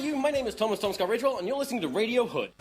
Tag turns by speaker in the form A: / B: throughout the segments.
A: you. My name is Thomas Tom Scott Ridgewell, and you're listening to Radio Hood.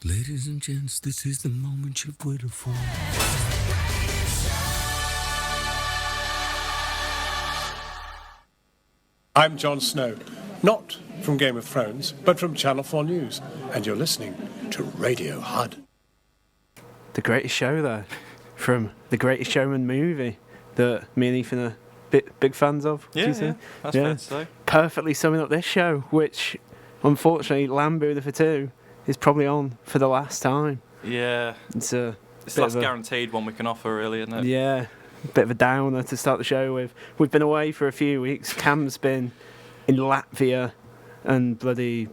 B: Ladies and gents, this is the moment you've waited for.
C: I'm Jon Snow, not from Game of Thrones, but from Channel 4 News, and you're listening to Radio HUD.
D: The Greatest Show, though, from The Greatest Showman movie that me and Ethan are big fans of.
E: Yeah, that's fair to say.
D: Perfectly summing up this show, which, unfortunately, Lambu the Two is probably on for the last time.
E: Yeah.
D: It's
E: the last guaranteed one we can offer, really, isn't it?
D: Yeah. A bit of a downer to start the show with. We've been away for a few weeks. Cam's been in Latvia and bloody...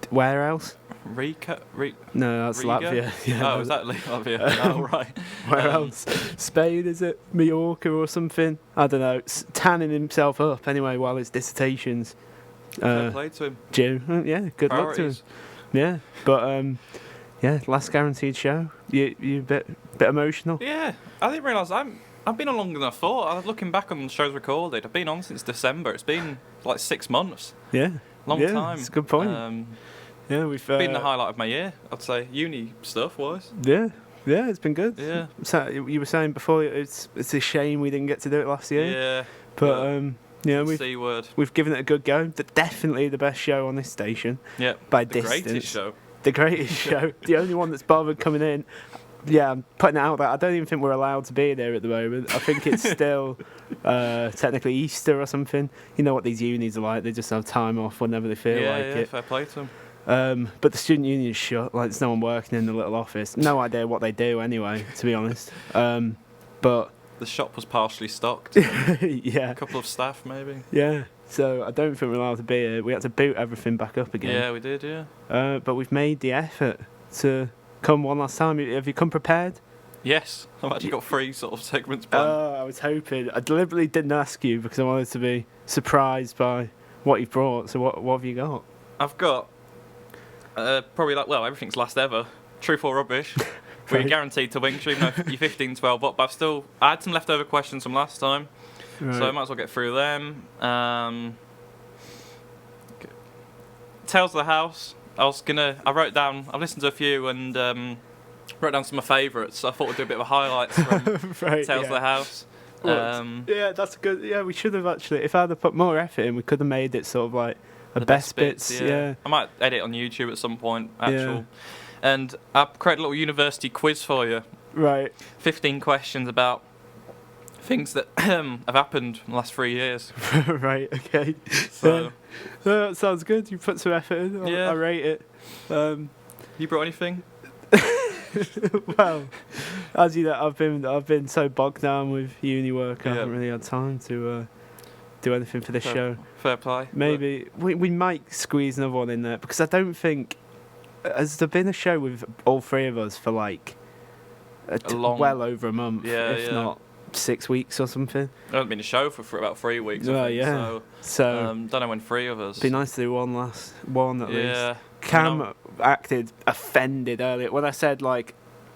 D: Where else? No, that's
E: Riga?
D: Latvia. Yeah,
E: oh, is that Latvia? Oh, right.
D: Where else? Spain, is it? Mallorca or something? I don't know. Tanning himself up anyway while his dissertations.
E: Fair play to him.
D: Due. Yeah, good luck to him. Yeah, but last guaranteed show. You a bit emotional?
E: Yeah, I didn't realise I've been on longer than I thought. I was looking back on the shows recorded. I've been on since December. It's been like 6 months.
D: Yeah,
E: long time.
D: That's a good point. Yeah, we've
E: been the highlight of my year. I'd say uni stuff wise.
D: Yeah, it's been good.
E: Yeah.
D: So you were saying before it's a shame we didn't get to do it last year.
E: Yeah.
D: But we've given it a good go. Definitely the best show on this station.
E: Yeah.
D: By
E: the
D: distance.
E: Greatest show.
D: The greatest show. The only one that's bothered coming in. Yeah, I'm putting it out there. I don't even think we're allowed to be there at the moment. I think it's still technically Easter or something. You know what these unis are like. They just have time off whenever they feel like it.
E: Yeah, fair play to them.
D: But the student union's shut. Like, there's no one working in the little office. No idea what they do anyway, to be honest. But
E: the shop was partially stocked.
D: Yeah.
E: A couple of staff, maybe.
D: Yeah. So I don't think we're allowed to be here. We had to boot everything back up again.
E: Yeah, we did, yeah.
D: But we've made the effort to come one last time. Have you come prepared?
E: Yes. I've actually got 3 sort of segments planned.
D: I was hoping. I deliberately didn't ask you because I wanted to be surprised by what you've brought. So what have you got?
E: I've got probably everything's last ever. Truth or rubbish. We're guaranteed to win, even though you're 15-12 up. But I had some leftover questions from last time. Right. So I might as well get through them. Tales of the House. I've listened to a few and wrote down some of my favourites. So I thought we'd do a bit of a highlights from Tales of the House.
D: Yeah, that's good. Yeah, we should have actually. If I'd have put more effort in, we could have made it sort of like a best bits. Yeah.
E: I might edit on YouTube at some point. And I created a little university quiz for you.
D: Right.
E: 15 questions about things that have happened in the last 3 years.
D: Right, okay.
E: So
D: that sounds good. You put some effort in. I rate it.
E: You brought anything?
D: Well, as you know, I've been so bogged down with uni work. I haven't really had time to do anything for this show.
E: Fair play.
D: Maybe we might squeeze another one in there because I don't think has there been a show with all 3 of us for like well over a month, if not 6 weeks or something.
E: There hasn't been a show for about 3 weeks. So don't know when 3 of us.
D: It'd be nice to do one at least. Cam acted offended earlier when I said I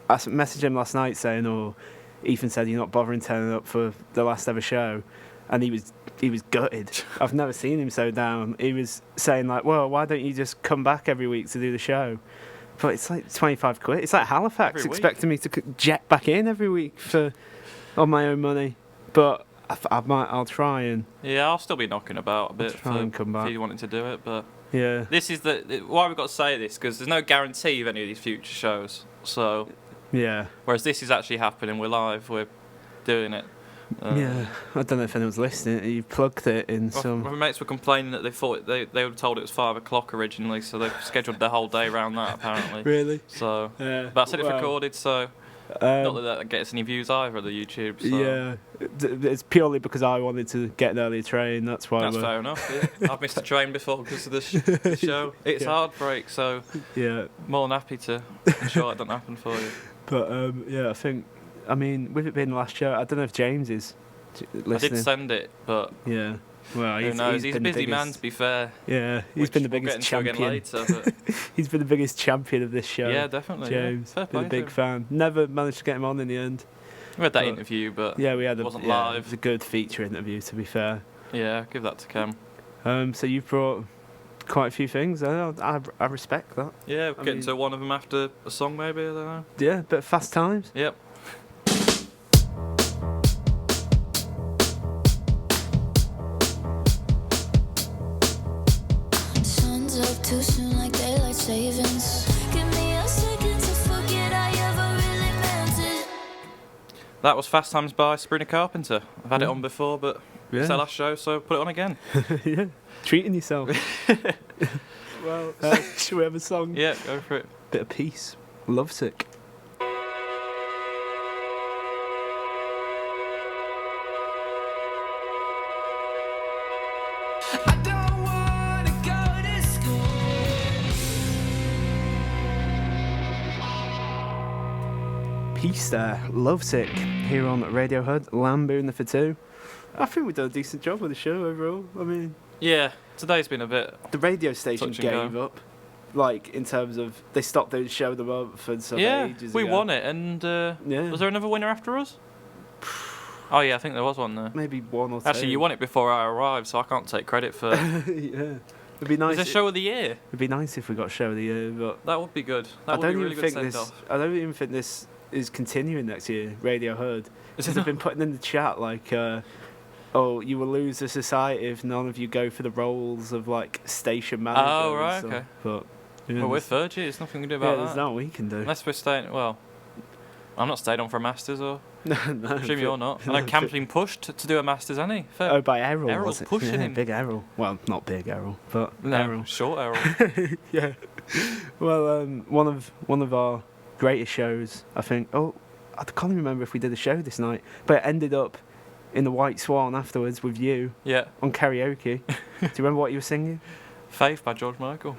D: messaged him last night saying, Ethan said you're not bothering turning up for the last ever show, and he was gutted. I've never seen him so down. He was saying well, why don't you just come back every week to do the show? But it's like 25 quid. It's like Halifax expecting me to jet back in every week on my own money. But I'll try and...
E: Yeah, I'll still be knocking about a bit
D: come back.
E: If you wanted to do it, but...
D: Yeah.
E: This is why we've got to say this, because there's no guarantee of any of these future shows. So
D: Yeah.
E: Whereas this is actually happening. We're live. We're doing it.
D: Yeah, I don't know if anyone's listening. You plugged it in some.
E: My mates were complaining that they thought they were told it was 5 o'clock originally, so they've scheduled their whole day around that apparently.
D: Really?
E: So,
D: Yeah.
E: but I said it's recorded, so not that gets any views either on the YouTube. So.
D: Yeah, it's purely because I wanted to get an earlier train. That's why.
E: That's fair enough. Yeah. I've missed a train before because of the show. It's heartbreak, so
D: yeah,
E: more than happy to ensure it doesn't happen for you.
D: But yeah, I think. I mean, with it being the last show, I don't know if James is listening.
E: I did send it, but
D: yeah. Well,
E: who knows? He's a busy man, to be fair.
D: Yeah, he's been the biggest champion.
E: Later, but
D: he's been the biggest champion of this show.
E: Yeah, definitely.
D: James,
E: yeah.
D: been a big fan. Never managed to get him on in the end.
E: We had that interview, but
D: yeah, we had
E: it wasn't live.
D: It was a good feature interview, to be fair.
E: Yeah, give that to Cam.
D: So you've brought quite a few things. I respect that.
E: Yeah, we're getting to one of them after a song, maybe. I don't know.
D: Yeah, a bit of Fast Times.
E: Yep.
F: Too soon like daylight savings. Give me a second to forget I ever really meant it.
E: That was Fast Times by Sabrina Carpenter. I've had it on before, but it's our last show, so put it on again.
D: Yeah, treating yourself. Well, should we have a song?
E: Yeah, go for it.
D: Bit of peace. Lovesick. Peace there, Lovesick, here on Radio Hood, Lamboon for 2. I think we've done a decent job with the show overall. I mean,
E: yeah, today's been a bit.
D: The radio station
E: touch and
D: gave up, like in terms of they stopped doing show of the month and stuff.
E: Yeah,
D: ages
E: we
D: ago.
E: won it, and was there another winner after us? Oh yeah, I think there was one there.
D: Maybe one or two.
E: Actually, you won it before I arrived, so I can't take credit for.
D: Yeah, it'd be nice.
E: It's a show of the year.
D: It'd be nice if we got show of the year, but
E: that would be good. That would be really good send off.
D: I don't even think this is continuing next year. Radio Hood. Because they've been putting in the chat like, oh, you will lose the society if none of you go for the roles of like station manager.
E: Oh right, okay.
D: But
E: well, we're third year. There's nothing we can do about that.
D: There's nothing we can do.
E: Unless we're staying. Well, I'm not staying on for a masters, or
D: no.
E: Assume you're not. I know Cam's been pushed to do a masters, hasn't he?
D: Oh, by Errol.
E: Errol's pushing him.
D: Big Errol. Well, not big Errol, but Errol.
E: Short Errol.
D: Yeah. Well, one of our greatest shows, I think. Oh, I can't even remember if we did a show this night, but it ended up in the White Swan afterwards with you.
E: Yeah.
D: On karaoke. Do you remember what you were singing?
E: Faith by George Michael.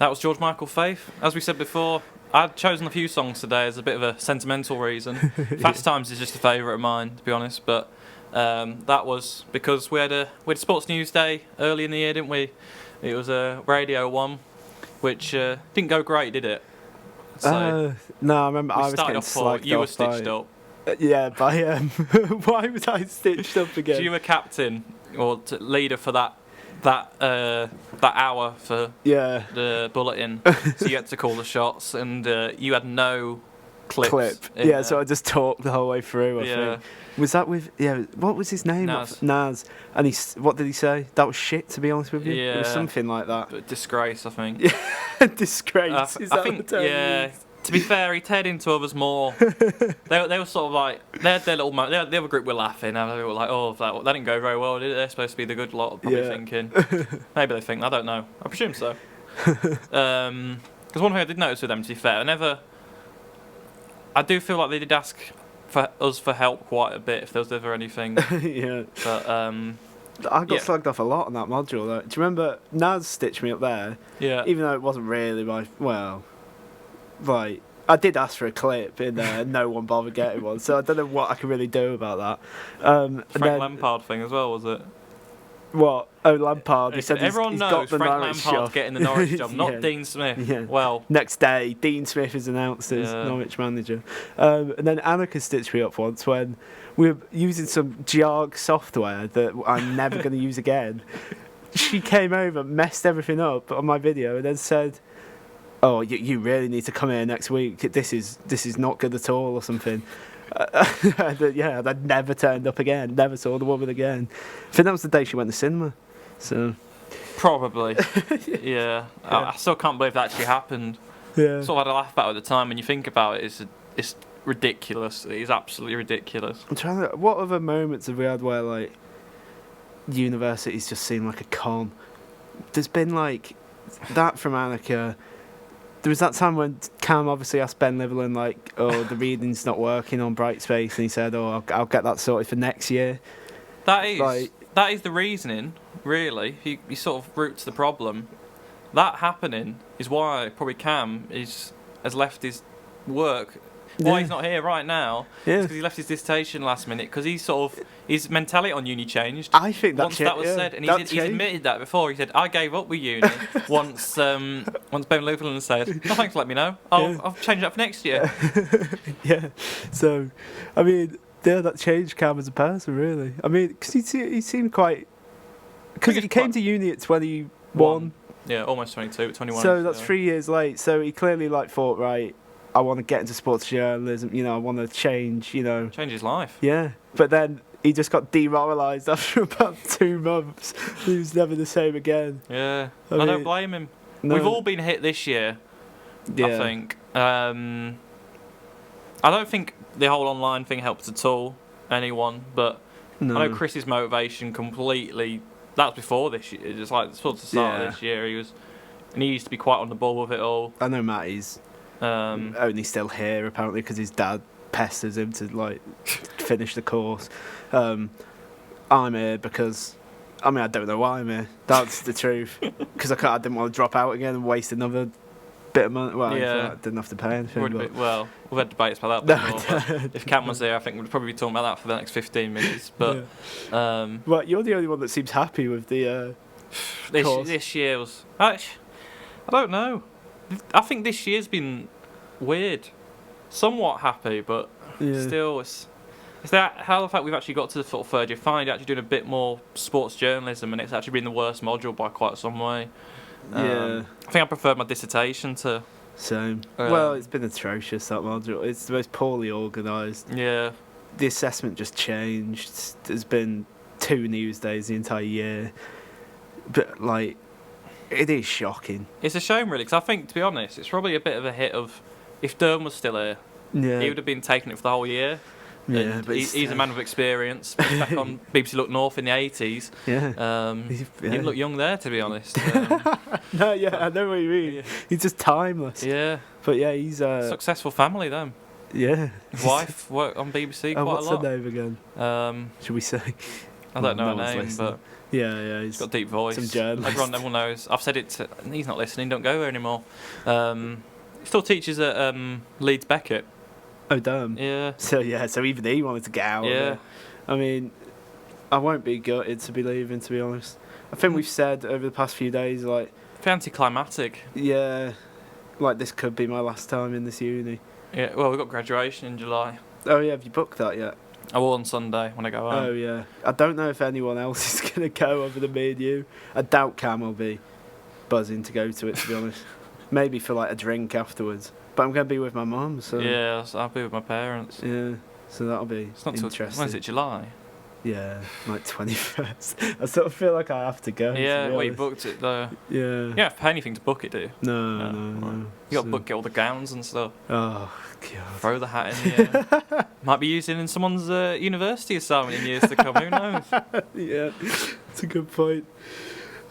E: That was George Michael, Faith. As we said before, I'd chosen a few songs today as a bit of a sentimental reason. Fast Times is just a favourite of mine, to be honest, but that was because we had a Sports News Day early in the year, didn't we? It was a radio one, which didn't go great, did it? So
D: no, I remember I was getting slagged
E: you were
D: off
E: stitched up.
D: Yeah, by why was I stitched up again?
E: So you were captain or leader for that hour for the bulletin, so you had to call the shots, and you had no clip.
D: Yeah, so I just talked the whole way through. I think. Was that with what was his name? Nas. And what did he say? That was shit, to be honest with you.
E: Yeah,
D: it was something like that.
E: But disgrace, I think.
D: Disgrace. Is that
E: I think,
D: the term?
E: Yeah. To be fair, he teared into others more. they were sort of like they had their little. The other group were laughing. And they were like, "Oh, that didn't go very well, did it?" They're supposed to be the good lot. Probably thinking. Maybe they think. I don't know. I presume so. Because one thing I did notice with them, to be fair, I do feel like they did ask for us for help quite a bit if there was ever anything.
D: Yeah.
E: But
D: I got slagged off a lot on that module. Though. Do you remember Naz stitched me up there?
E: Yeah.
D: Even though it wasn't really like I did ask for a clip, and no one bothered getting one, so I don't know what I can really do about that. And
E: Frank
D: then,
E: Lampard thing as well, was it?
D: What? Oh, Lampard. He said
E: everyone
D: he's
E: knows
D: got the
E: Frank
D: Norwich
E: Lampard's
D: job.
E: getting the Norwich job, not
D: Yeah.
E: Dean Smith.
D: Yeah.
E: Well,
D: Next day, Dean Smith is announced as
E: Yeah.
D: Norwich manager. And then Annika stitched me up once when we were using some Jarg software that I'm never going to use again. She came over, messed everything up on my video, and then said, "Oh, you really need to come here next week. This is not good at all," or something. Yeah, I'd never turned up again. Never saw the woman again. I think that was the day she went to cinema. So
E: probably. Yeah. I still can't believe that actually happened.
D: yeah,
E: Sort of had a laugh about it at the time. When you think about it, it's ridiculous. It is absolutely ridiculous.
D: I'm trying to. What other moments have we had where like universities just seem like a con? There's been like that from Annika. There was that time when Cam obviously asked Ben Liverland, like, "Oh, the reading's not working on Brightspace," and he said, "Oh, I'll get that sorted for next year."
E: That is
D: Like-
E: that is the reasoning, really. He sort of roots the problem. That happening is why probably Cam has left his work. Why
D: Yeah.
E: he's not here right now
D: Yeah.
E: because he left his dissertation last minute because his mentality on uni changed.
D: I think
E: Once that was said, and he's admitted that before. He said, "I gave up with uni once Ben Liverland said, no, thanks for letting me know. I'll change that for next year."
D: Yeah. So, I mean, yeah, that changed Cam as a person, really. I mean, because he seemed quite. Because
E: think
D: he
E: it's
D: came
E: quite-
D: to uni at 21.
E: Yeah, almost 22, 21.
D: So that's 3 years late. So he clearly like thought, right, I want to get into sports journalism. I want to change.
E: Change his life.
D: Yeah. But then he just got demoralised after about 2 months. He was never the same again.
E: Yeah,
D: I
E: I
D: mean,
E: don't blame him.
D: No.
E: We've all been hit this year,
D: Yeah.
E: I think. I don't think the whole online thing helped at all anyone, but
D: No.
E: I know Chris's motivation completely. That was before this year, just like towards the start
D: Yeah.
E: of this year. He used to be quite on the ball with it all.
D: I know Matty's only still here apparently because his dad pesters him to like finish the course. I'm here because I don't know why I'm here. That's the truth. Because I didn't want to drop out again and waste another bit of money. Well,
E: Yeah.
D: I didn't have to pay anything.
E: Would
D: But
E: be, well, we've had debates about that
D: No,
E: before. But if Cam was there, I think we'd probably be talking about that for the next 15 minutes. But
D: Well, you're the only one that seems happy with the. course.
E: this year was. I don't know. I think this year's been weird. Somewhat happy, but still, it's that how the fact we've actually got to the sort of third year finally actually doing a bit more sports journalism, and it's actually been the worst module by quite some way.
D: Yeah.
E: I think I preferred my dissertation to.
D: Same. Well, it's been atrocious, that module. It's the most poorly organised.
E: Yeah.
D: The assessment just changed. There's been 2 news days the entire year. But, like, it is shocking.
E: It's a shame, really, because I think, to be honest, it's probably a bit of a hit of. If Durham was still here,
D: Yeah.
E: he would have been taking it for the whole year.
D: Yeah,
E: And
D: but
E: he's a man with experience. He's back on BBC Look North in the 80s.
D: Yeah.
E: He
D: Yeah.
E: didn't look young there, to be honest.
D: No, yeah, I know what you mean.
E: Yeah.
D: He's just timeless.
E: Yeah.
D: But yeah, he's
E: Successful family, them.
D: yeah.
E: His wife worked on BBC
D: Oh,
E: quite
D: what's
E: a lot.
D: her name again? Should we say?
E: I don't know
D: No one's
E: her name,
D: listening.
E: but
D: Yeah,
E: he's got a deep voice.
D: Some journalist.
E: Everyone knows. I've said it to... He's not listening, don't go there anymore. He still teaches at Leeds Beckett.
D: Oh, damn.
E: Yeah.
D: So even he wanted to get out. Of
E: Yeah.
D: it. I mean, I won't be gutted to be leaving. To be honest, I think we've said over the past few days, like,
E: It's anticlimactic.
D: yeah, like this could be my last time in this uni.
E: Yeah, well, we've got graduation in July.
D: Oh yeah, have you booked that yet?
E: I will on Sunday when I go home.
D: Oh yeah, I don't know if anyone else is gonna go other than me and you. I doubt Cam will be buzzing to go to it. To be honest, maybe for like a drink afterwards. But I'm gonna be with my mum, so
E: Yeah, I'll be with my parents.
D: yeah. So that'll be
E: It's not till...
D: interesting.
E: When is it, July?
D: Yeah, like 21st. I sort of feel like I have to go. to
E: Yeah,
D: be
E: well, you
D: honest.
E: booked it, though.
D: Yeah.
E: You don't have to pay anything to book it, do you?
D: No.
E: right. You got to book all the gowns and stuff.
D: Oh god.
E: Throw the hat in the air. Might be used in someone's university assignment in years to come, who knows?
D: Yeah, it's a good point.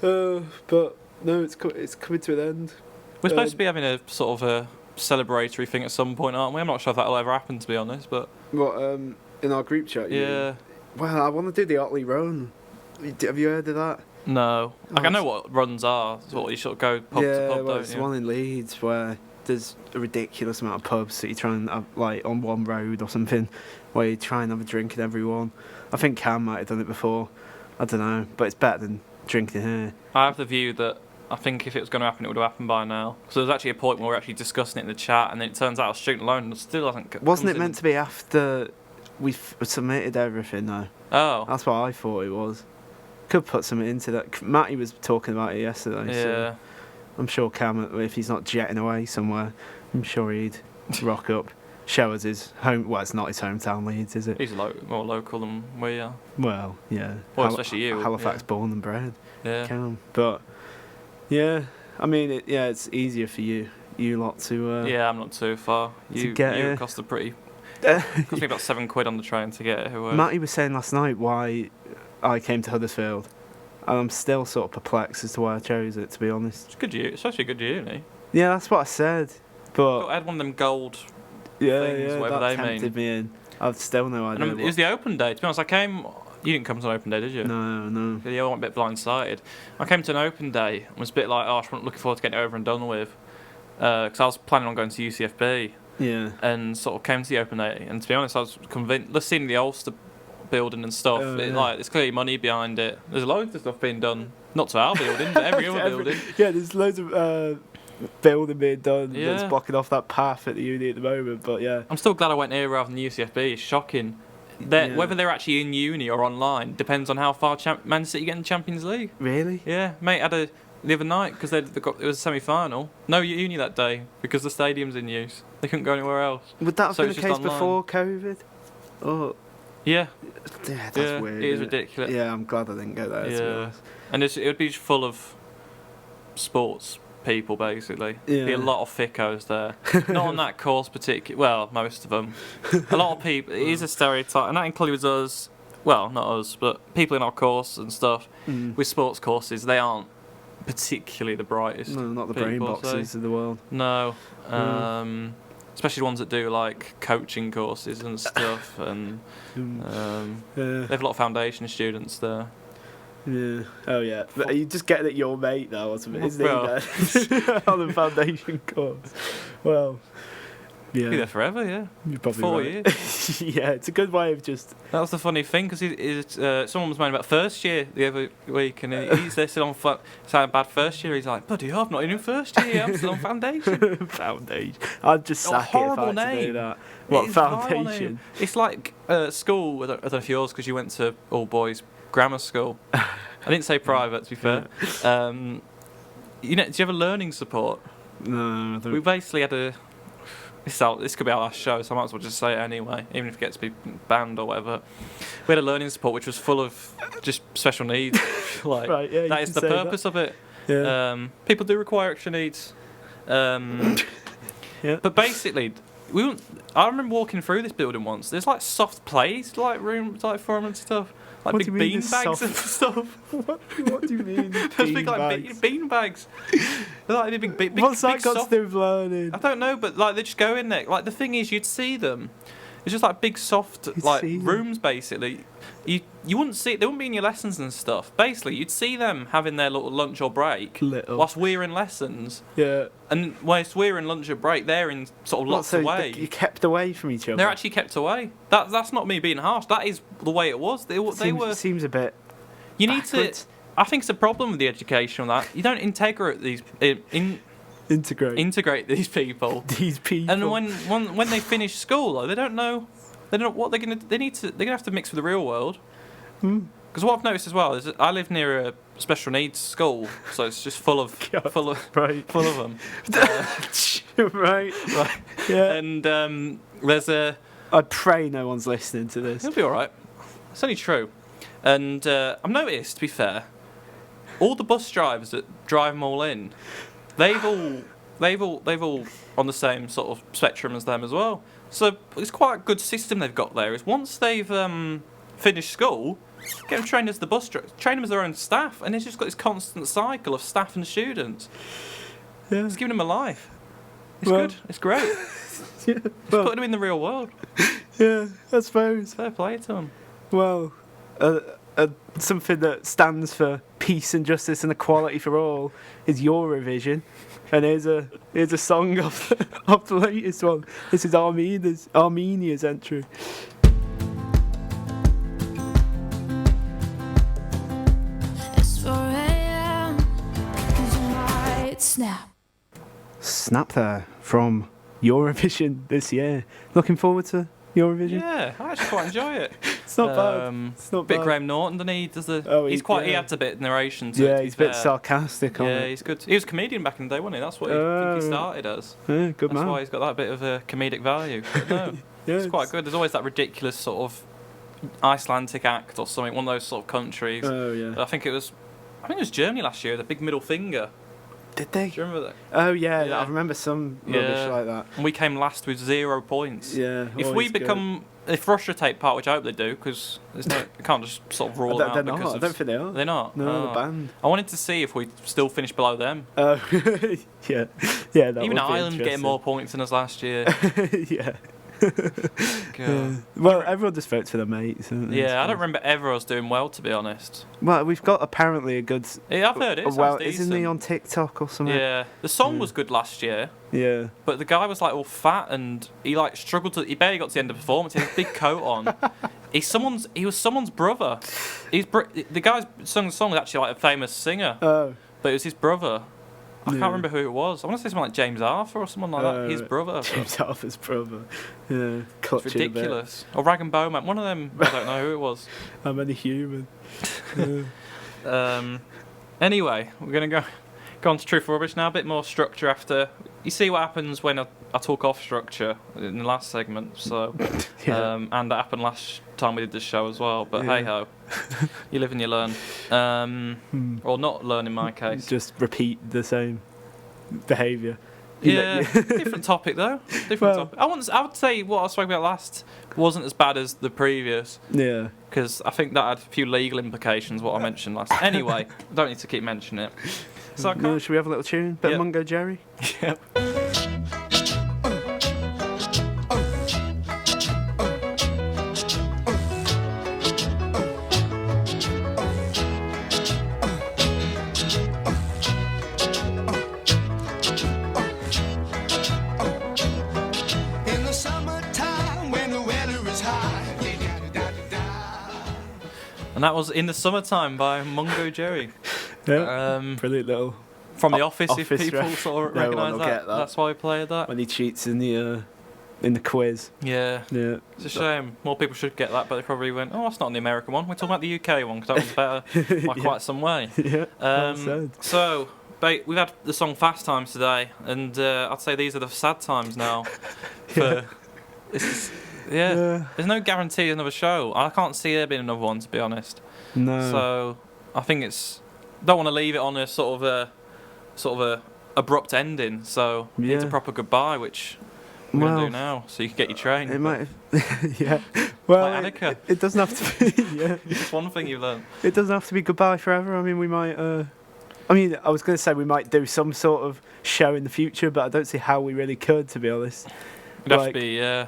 D: But no, it's coming to an end.
E: We're supposed to be having a sort of a celebratory thing at some point, aren't we? I'm not sure if that'll ever happen, to be honest, but...
D: What, in our group chat? you mean?
E: Yeah.
D: Well, I want to do the Otley Run. Have you heard of that?
E: No. Like, I
D: Oh,
E: know what runs are. It's what you sort of go pub
D: yeah,
E: to pub,
D: well,
E: don't
D: it's
E: you?
D: the one in Leeds where there's a ridiculous amount of pubs that you try and have, like on one road or something, where you try and have a drink in every one. I think Cam might have done it before. I don't know, but it's better than drinking here.
E: I have the view that I think if it was going to happen, it would have happened by now. So there's actually a point where we're actually discussing it in the chat, and then it turns out I was shooting alone and still hasn't.
D: Wasn't it meant to be after we've submitted everything though?
E: Oh.
D: That's what I thought it was. Could put something into that. Matty was talking about it yesterday.
E: Yeah.
D: So I'm sure Cam, if he's not jetting away somewhere, I'm sure he'd rock up. Show us his home. Well, it's not his hometown, Leeds, is it?
E: He's more local than we are.
D: Well, yeah.
E: Well, especially you.
D: Halifax born and bred.
E: Yeah.
D: Cam. But yeah, I mean, it's easier for you lot to.
E: Yeah, I'm not too far. You cost a pretty. Cost me about £7 on the train to get here.
D: Matty was saying last night why I came to Huddersfield, and I'm still sort of perplexed as to why I chose it. To be honest,
E: it's good. It's actually a good uni.
D: Yeah, that's what I said. But
E: I had one of them gold.
D: Yeah,
E: things, whatever
D: that
E: they
D: tempted
E: mean.
D: me in. I've still no idea.
E: It was the open day. To be honest, I came. You didn't come to an open day, did you?
D: No.
E: Yeah, I went a bit blindsided. I came to an open day and was a bit like, oh, I'm looking forward to getting it over and done with, because I was planning on going to UCFB.
D: Yeah.
E: And sort of came to the open day, and to be honest, I was convinced. Let's see the Ulster building and stuff. There's clearly money behind it. There's loads of stuff being done, not to our building, but every other building.
D: Yeah, there's loads of building being done
E: Yeah.
D: that's blocking off that path at the uni at the moment. But yeah,
E: I'm still glad I went here rather than UCFB. It's shocking. Whether they're actually in uni or online depends on how far Man City get in the Champions League.
D: Really?
E: Yeah, mate had the other night because it was a semi-final. No uni that day because the stadium's in use. They couldn't go anywhere else.
D: Would that have
E: So
D: been
E: it's
D: the
E: just
D: case
E: online.
D: before COVID? Oh,
E: Yeah,
D: yeah, that's
E: yeah,
D: weird.
E: it is
D: isn't
E: ridiculous.
D: Yeah, I'm glad I didn't go there. To be
E: Yeah,
D: honest.
E: and it would be full of sports people basically.
D: Yeah.
E: Be a lot of thickos there. Not on that course particularly. Well, most of them. A lot of people. It is a stereotype, and that includes us. Well, not us, but people in our course and stuff. With sports courses, they aren't particularly the brightest.
D: No, not the brain
E: people,
D: boxes of the world.
E: No. Especially the ones that do like coaching courses and stuff, and they have a lot of foundation students there.
D: Yeah. Oh yeah. But you just get that your mate now or something, isn't
E: Well.
D: he? Then? On the foundation course. Well. Yeah.
E: Be there forever, yeah.
D: You're probably
E: 4
D: right.
E: years.
D: Yeah, it's a good way of just.
E: That was the funny thing because someone was moaning about first year the other week, and he's there still on saying bad first year. He's like, "Bloody hell, I'm not even in first year. I'm still on foundation."
D: Foundation. I'd just sack it if I
E: horrible
D: had to do
E: name.
D: that.
E: It
D: What
E: is a horrible
D: foundation?
E: name. It's like school. I don't know if yours because you went to all boys grammar school. I didn't say private, to be fair. Do you have a learning support?
D: No, I don't.
E: We basically had a. This could be our last show, so I might as well just say it anyway, even if it gets to be banned or whatever. We had a learning support which was full of just special needs. Like
D: Right, yeah, you
E: that is
D: can
E: the
D: say that.
E: purpose of it.
D: Yeah.
E: People do require extra needs.
D: Yeah.
E: But basically, I remember walking through this building once. There's like soft plays, like rooms, like for 'em and stuff, like
D: What
E: big
D: do you mean
E: bean
D: there's
E: bags and
D: soft-
E: stuff.
D: What do you mean?
E: There's big like bean bags. They're like big
D: What's that
E: big
D: got
E: soft
D: to do with learning?
E: I don't know, but like they just go in there. Like the thing is, you'd see them. It's just like big soft
D: You'd
E: like
D: see them.
E: rooms basically. You wouldn't see. They wouldn't be in your lessons and stuff. Basically, you'd see them having their little lunch or break
D: Little.
E: whilst we're in lessons.
D: Yeah.
E: And whilst we're in lunch or break, they're in sort of lots
D: so
E: away.
D: you kept away from each other.
E: They're actually kept away. That's not me being harsh. That is the way it was. They were.
D: Seems a bit.
E: You need
D: backwards.
E: to. I think it's a problem with the education on that. You don't integrate these.
D: Integrate
E: Integrate these people.
D: people.
E: And when they finish school, though, they don't know what they're gonna. They're gonna have to mix with the real world. Because what I've noticed as well is that I live near a special needs school, so it's just full of
D: right.
E: full of them.
D: Right.
E: Right.
D: Yeah.
E: And there's a.
D: I pray no one's listening to this.
E: It'll be all right. It's only true. And I've noticed, to be fair, all the bus drivers that drive them all in, they've all on the same sort of spectrum as them as well. So it's quite a good system they've got there. Is once they've finished school, get them trained as the bus drivers, train them as their own staff, and it's just got this constant cycle of staff and students.
D: Yeah.
E: It's giving them a life. It's
D: Well-
E: good. It's great.
D: Yeah.
E: It's
D: Well,
E: putting them in the real world.
D: yeah, I suppose.
E: Fair play to them.
D: Well, something that stands for peace and justice and equality for all is Eurovision. And here's a song of the latest one. This is Armenia's entry.
F: It's 4 a.m. 'cause you might snap.
D: Snap there from Eurovision this year. Looking forward to Eurovision.
E: Yeah, I actually quite enjoy it.
D: It's not bad. It's not
E: Bit
D: bad.
E: Graham Norton, doesn't he? Does the?
D: Oh,
E: He
D: yeah.
E: adds a bit of narration to it.
D: Yeah,
E: to be
D: he's a bit
E: fair.
D: sarcastic on
E: Yeah,
D: it.
E: he's good. He was a comedian back in the day, wasn't he? That's what I think he
D: Oh.
E: started as.
D: Yeah, good
E: That's
D: man.
E: why he's got that bit of a comedic value. But no,
D: Yeah,
E: it's quite good. There's always that ridiculous sort of Icelandic act or something, one of those sort of countries.
D: Oh yeah.
E: I think it was Germany last year, the big middle finger.
D: Did they?
E: Do you remember that?
D: Oh yeah,
E: Yeah.
D: I remember some rubbish
E: Yeah.
D: like that.
E: And we came last with 0 points.
D: Yeah.
E: If
D: always
E: we
D: good.
E: become, if Russia take part, which I hope they do, because you can't just sort of rule them out
D: They're
E: because
D: not. I
E: of,
D: don't think they are.
E: they're not.
D: No,
E: Oh.
D: the band.
E: I wanted to see if we still finish below them.
D: Oh yeah, yeah. That
E: Even
D: would be
E: Ireland getting more points than us last year.
D: interesting. Yeah.
E: God.
D: Well, everyone just votes for their mates. Don't they?
E: Yeah, I don't remember ever us doing well, to be honest.
D: Well, we've got apparently a good.
E: Yeah, I've heard it. It
D: Well,
E: sounds
D: isn't he
E: decent.
D: on TikTok or something?
E: Yeah, the song was good last year,
D: Yeah.
E: but the guy was like all fat and he like struggled to. He barely got to the end of the performance. He had a big coat on. He was someone's brother. The guy's sung the song was actually like a famous singer,
D: Oh.
E: but it was his brother. I
D: Yeah.
E: can't remember who it was. I want to say someone like James Arthur or someone like that. His
D: right.
E: brother. but
D: James Arthur's brother. Yeah.
E: It's
D: Clutching a bit.
E: ridiculous. Or Rag and Bowman. One of them. I don't know who it was.
D: I'm only human.
E: Anyway, we're gonna go on to Truth or Rubbish now. A bit more structure after. You see what happens when I talk off structure in the last segment. So,
D: Yeah.
E: and that happened last time we did this show as well. But
D: Yeah.
E: hey ho, you live and you learn. Or not learn in my case.
D: Just repeat the same behaviour.
E: Yeah, different topic though. Different
D: Well-
E: topic. I would say what I spoke about last wasn't as bad as the previous.
D: Yeah.
E: Because I think that had a few legal implications, what I mentioned last. Anyway, don't need to keep mentioning it. So I
D: No,
E: can't.
D: should we have a little tune? Bit
E: Yeah.
D: of Mungo Jerry?
E: Yep.
B: In the summertime when the weather is high.
E: And that was In the Summertime by Mungo Jerry.
D: Yeah.
E: Um,
D: Brilliant little.
E: from The Office, if
D: Office
E: people
D: ref.
E: sort of
D: No one
E: recognise
D: will
E: that.
D: get that.
E: That's why we played that.
D: When he cheats in the quiz.
E: Yeah.
D: Yeah.
E: It's a shame. More people should get that, but they probably went, oh, that's not the American one. We're talking about the UK one, because that one's better by quite some way.
D: Yeah. well
E: Um,
D: said.
E: so, we've had the song Fast Times today, and I'd say these are the sad times now. For this is, yeah, there's no guarantee of another show. I can't see there being another one, to be honest.
D: No.
E: So, I think don't want to leave it on a sort of a abrupt ending. So, it's a
D: Yeah.
E: proper goodbye, which we're going to
D: Well,
E: do now, so you can get your train.
D: It might. Yeah. Well,
E: Like Annika.
D: it doesn't have to be. Yeah.
E: It's one thing you've learned.
D: It doesn't have to be goodbye forever. I mean, we might. I mean, I was going to say we might do some sort of show in the future, but I don't see how we really could, to be honest.
E: It'd have
D: Like,
E: to be, yeah.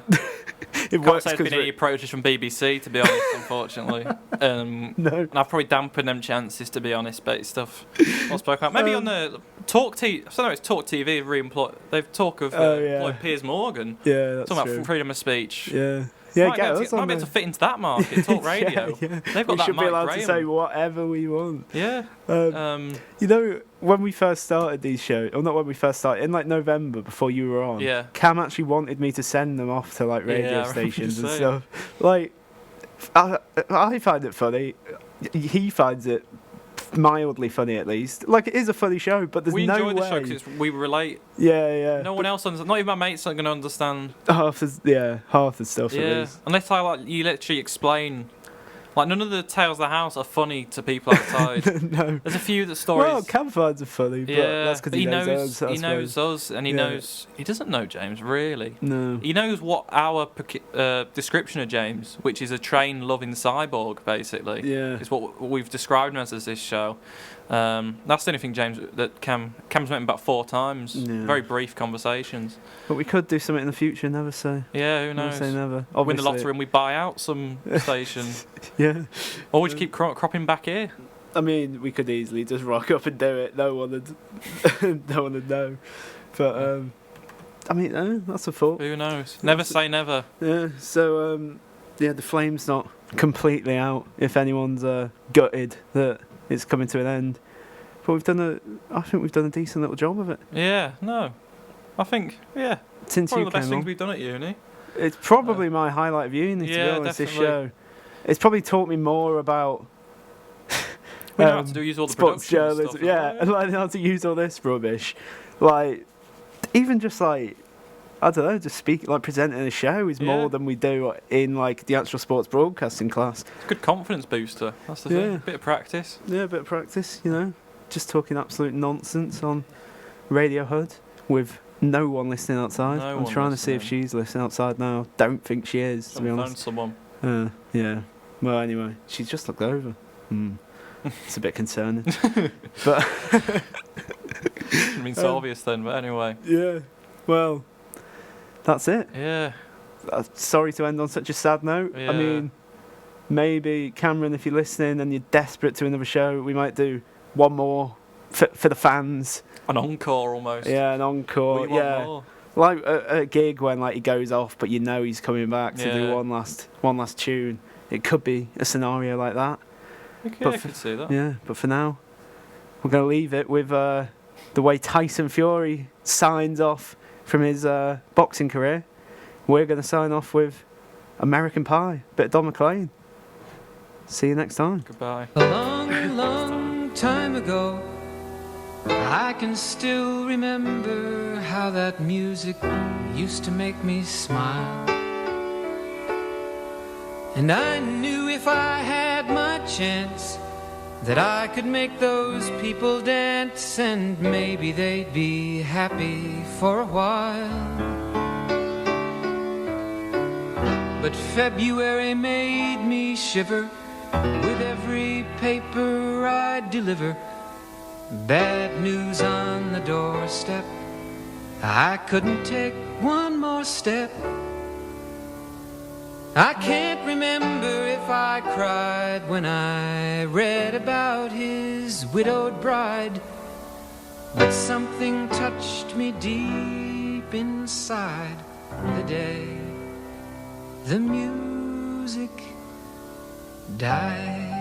D: It
E: Can't
D: works
E: say there's been any
D: because
E: approaches from BBC, to be honest, unfortunately.
D: no.
E: And I've probably dampened them chances, to be honest, but it's stuff not spoken about. Maybe on the Talk TV, I don't know, it's Talk TV, they've talk of
D: Oh, yeah.
E: like Piers Morgan,
D: Yeah, that's
E: talking
D: true.
E: about freedom of speech.
D: Yeah. Yeah,
E: might
D: get
E: be
D: us
E: able
D: on
E: to
D: there.
E: fit into that market, Talk Radio.
D: Yeah, yeah.
E: They've got
D: We
E: that
D: should be
E: Mike
D: allowed
E: Graham.
D: to say whatever we want.
E: Yeah.
D: You know, when we first started these shows, or not when we first started, in like November before you were on,
E: Yeah.
D: Cam actually wanted me to send them off to like
E: Yeah, I
D: radio
E: remember
D: stations
E: you
D: and
E: saying.
D: stuff. Like, I find it funny. He finds it mildly funny, at least. Like, it is a funny show, but there's
E: We
D: no
E: enjoy the
D: way.
E: show because we relate.
D: Yeah, yeah.
E: No one else, not even my mates, are going to understand.
D: half the stuff. At
E: Yeah,
D: least.
E: unless you literally explain. Like, none of the tales of the house are funny to people outside.
D: No.
E: There's a few that stories.
D: Well, Cam finds it funny, but
E: yeah,
D: that's because
E: but
D: he knows us. I
E: he knows
D: suppose.
E: us, and he
D: Yeah.
E: knows he doesn't know James really.
D: No.
E: He knows what our description of James, which is a train-loving cyborg, basically.
D: Yeah.
E: Is what we've described him as this show. That's the only thing Cam's met him about 4 times.
D: Yeah.
E: Very brief conversations.
D: But we could do something in the future, never say.
E: Yeah, who
D: Never
E: knows?
D: say never.
E: Win the
D: Obviously.
E: lottery and we buy out some station.
D: Yeah.
E: Or we just keep cropping back here.
D: I mean, we could easily just rock up and do it. No one would know. But I mean, that's a thought.
E: Who knows? Never say never.
D: Yeah. So the flame's not completely out. If anyone's gutted that it's coming to an end, but I think we've done a decent little job of it.
E: Yeah. No. I think
D: Since
E: probably
D: you
E: the best
D: came
E: things
D: on.
E: we've done at uni.
D: It's probably my highlight of uni, to be honest, this
E: definitely.
D: show. It's probably taught me more about
E: We know how to use all the
D: sports
E: production
D: journalism.
E: stuff as
D: Yeah,
E: well,
D: and learning how to use all this rubbish. Like, even just like, I don't know, just speaking, like presenting a show is more than we do in like the actual sports broadcasting class.
E: It's a good confidence booster. That's the thing. Bit of practice.
D: Yeah, a bit of practice, you know. Just talking absolute nonsense on Radio Hood with no one listening outside.
E: No
D: I'm
E: one
D: trying to see if
E: listening.
D: she's listening outside now. Don't think she is, to be
E: Found
D: honest.
E: someone.
D: Yeah. Well, anyway, she's just looked over. It's a bit concerning. But
E: I mean, so obvious then, but anyway.
D: yeah, well, that's it.
E: Yeah.
D: Sorry to end on such a sad note.
E: Yeah.
D: I mean, maybe Cameron, if you're listening and you're desperate to another show, we might do one more for the fans.
E: An encore almost.
D: Yeah, an encore.
E: We want
D: Yeah,
E: more.
D: like a gig when like he goes off, but you know he's coming back to do one last tune. It could be a scenario like that.
E: Okay, I could see that.
D: Yeah, but for now, we're going to leave it with the way Tyson Fury signs off from his boxing career. We're going to sign off with American Pie, bit of Don McLean. See you next time.
E: Goodbye.
B: A long, long time ago, I can still remember how that music used to make me smile. And I knew if I had my chance that I could make those people dance, and maybe they'd be happy for a while. But February made me shiver with every paper I deliver. Bad news on the doorstep, I couldn't take one more step. I can't remember if I cried when I read about his widowed bride, but something touched me deep inside the day the music died.